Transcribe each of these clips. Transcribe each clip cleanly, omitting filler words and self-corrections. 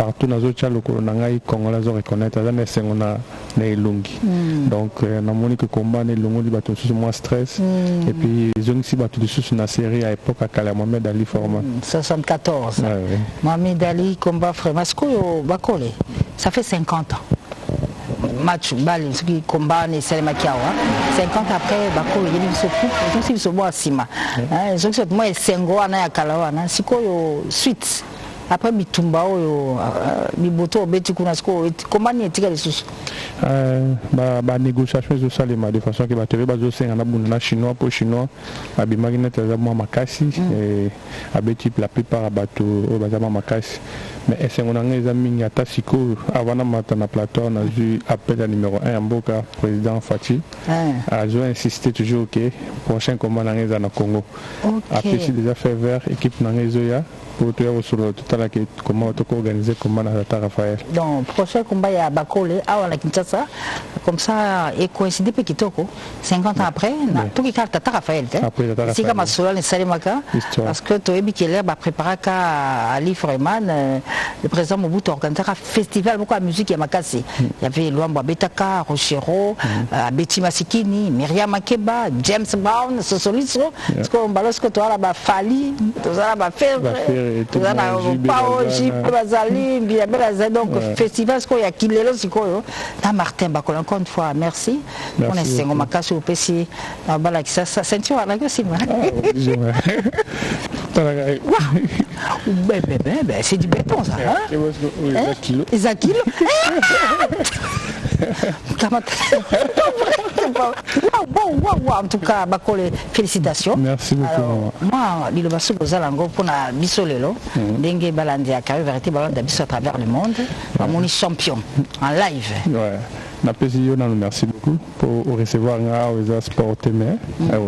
partout dans les autres Congolais ont reconnaître na elongi. Donc na moni que combat na elongo li bato sous moins stress et puis ils ont aussi bato sous na série à époque à Kala Mohamed Ali format 74. Mohamed Ali combat frère Masco Bakole. Ça fait 50 ans. Match balle ce qui combat ne Selma Kiawa 50 après Bakole il se coupe donc il se voit Sima. Donc c'est moi Sengo na ya Kala na sikoyo suite. Après Bitumba Biboto Beti Kunasko comment ni etika les sous ba négociation zo salema de façon que ba tebe ba zo senga na bunda chinois pour chinois ba magnet za mo makasi et abeti la plupart bato ba za makasi mais est-ce qu'on a des amis à Tassiko avant de mettre na plateau on a vu appel à numéro 1 en Boka président Fati a insisté toujours que prochain combat dans le Congo après c'est déjà fait vers équipe na Zoya pour sur le total comment organiser combat na Raphaël donc prochain combat ya Bakole à la Kinshasa comme ça et coïncider pe kitoko 50 ans après tout qui carte Tata Raphaël c'est comme cela les Salimaka parce que tu es biquelaire va préparer à Ali Freeman le président Mobutu organisé un festival beaucoup de musique à Makassi. Il y avait Luamba Betaka, Rochero, Betty Masikini, Myriam Makeba, James Brown, Sosoliso, parce qu'on balance que toi là-bas Fali, tout ça là-bas Ferre, tout ça là Pao, Jip, Bazali, Biabela, donc festival ce qu'il y a qui les lots quoi. Là Martin Bakol encore une fois merci. On est cinq Makassi au PC, dans bala qui ça ceinture à la gueule c'est moi. C'est du béton ça. Zakilo. En tout cas, Bakole, félicitations. Merci beaucoup. Moi, il va se poser pour la bisolelo. Dengue Balandi a carré vérité ballon d'abis à travers le monde. Mon champion en live. Merci beaucoup pour recevoir un sport témé,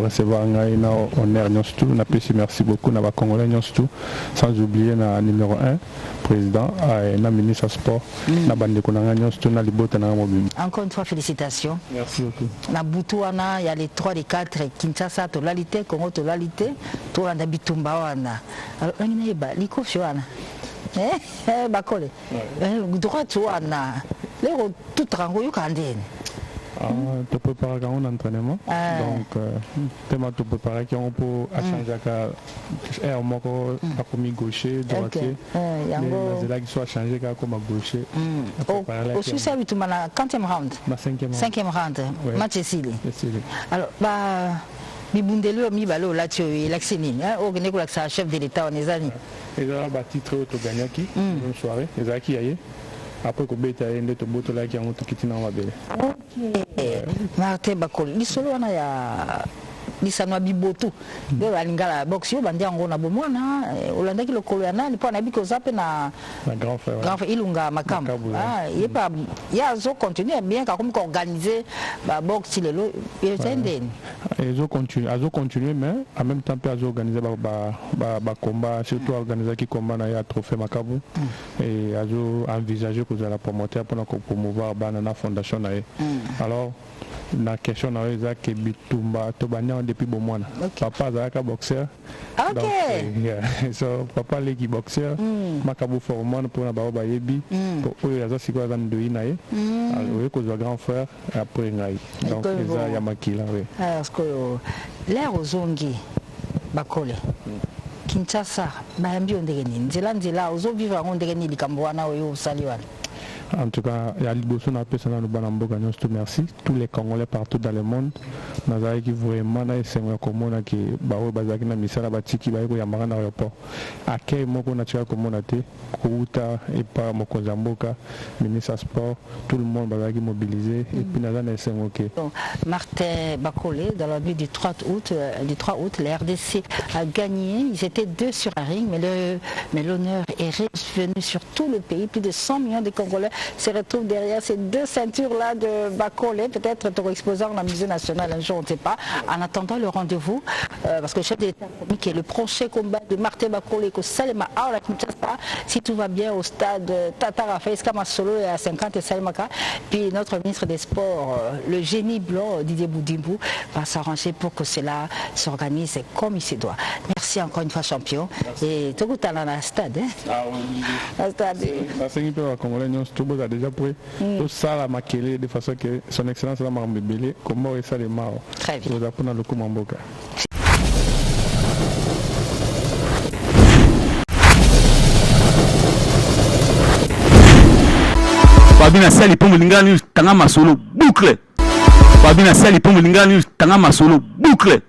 recevoir un honneur tout. Merci beaucoup na Congolais tout, sans oublier na numéro 1 président et na ministre sport na bande konanga tout na libota na mobile. Encore une fois félicitations. Merci beaucoup. Na Boutouana il y a les 3 les 4 Kinshasa totalité Congo totalité to na Bitumba wana. Alors on est ba liko fiona. Bakole. Droit wana. Les tout rango yokandene. Tu peux préparer un entraînement. Donc, tu peux préparer qu'on peut changer à moko à comme gaucher, droitier. Les là qui soit changé comme gaucher. Au Suisse, tu m'as 40e round. 5e round. Match ici. Alors, bah, Bibundelo mi balo là tu es l'accéline. Organiser pour l'accès chef de l'État en Ezani. Et là, bah titre au Toganiaki, une soirée. Ezaki aye. Après que bête a une de boto là qui a un tout qui n'a pas belle. Ok. Martin Bakol. L'isolo on a ya. L'isano bibotu. Le alingala boxio bandi ango na bomwana. Olanda ki lokolo yana. Lipo na biko zape na. Grand frère. Grand frère Ilunga Makam. Il est pas. Il y a zo continuer bien comme organiser ba boxe le lo. Il est indien. Ils ont continué mais en même temps ils ont organisé ba combat surtout organiser qui combat na ya trophée Makabu et ils ont envisagé que la promoteur pour promouvoir banana fondation na. Alors la question na eza ke Bitumba to banya depuis bon mois papa zaka boxeur OK so papa leki boxeur Makabu formant pour na ba yebi pour eux za siko za ndoi na ye alors que le grand frère après ngai donc eza ya makila oui parce que l'air ozongi Bakole Kinshasa ba mbio ndenge ni nzela ozo vivre en ndenge ni likambo wana oyo saliwana. En tout cas, il y a des personnes qui merci. Tous les Congolais partout dans le monde. Nous avons vraiment des communes qui ont misala batiki baiko ya marana aéroport. Accueil moko naturel communauté, Kouta et pas Mokozamboka, ministre sport, tout le monde va mobilisé et puis nous avons des OK. Martin Bakole dans la nuit du 3 août, la RDC a gagné. Ils étaient 2 sur un ring, mais l'honneur est revenu sur tout le pays. Plus de 100 millions de Congolais se retrouve derrière ces deux ceintures-là de Bakole. Peut-être tu exposant dans la musée nationale un jour, on ne sait pas. En attendant le rendez-vous, parce que le chef de l'État a promis que le prochain combat de Martin Bakole et Salema Aola Kinshasa, si tout va bien au stade Tata Raphaël Skamasolo et à 50 et Salimaka, puis notre ministre des Sports, le génie blanc Didier Boudimbo, va s'arranger pour que cela s'organise comme il se doit. Merci encore une fois, champion. Merci. Et tout le temps dans le stade. Ah oui. Le stade. La Congolais, tout a déjà pris. Tout ça, la maquillée de façon que son excellence la Marbébélé, comment est ça les morts. Très bien. Nous apprenons le coup Mamboka. Babina Sali Pomulingani Tanga Masolo boucle. Babina Sali Pomulingani Tanga Masolo boucle.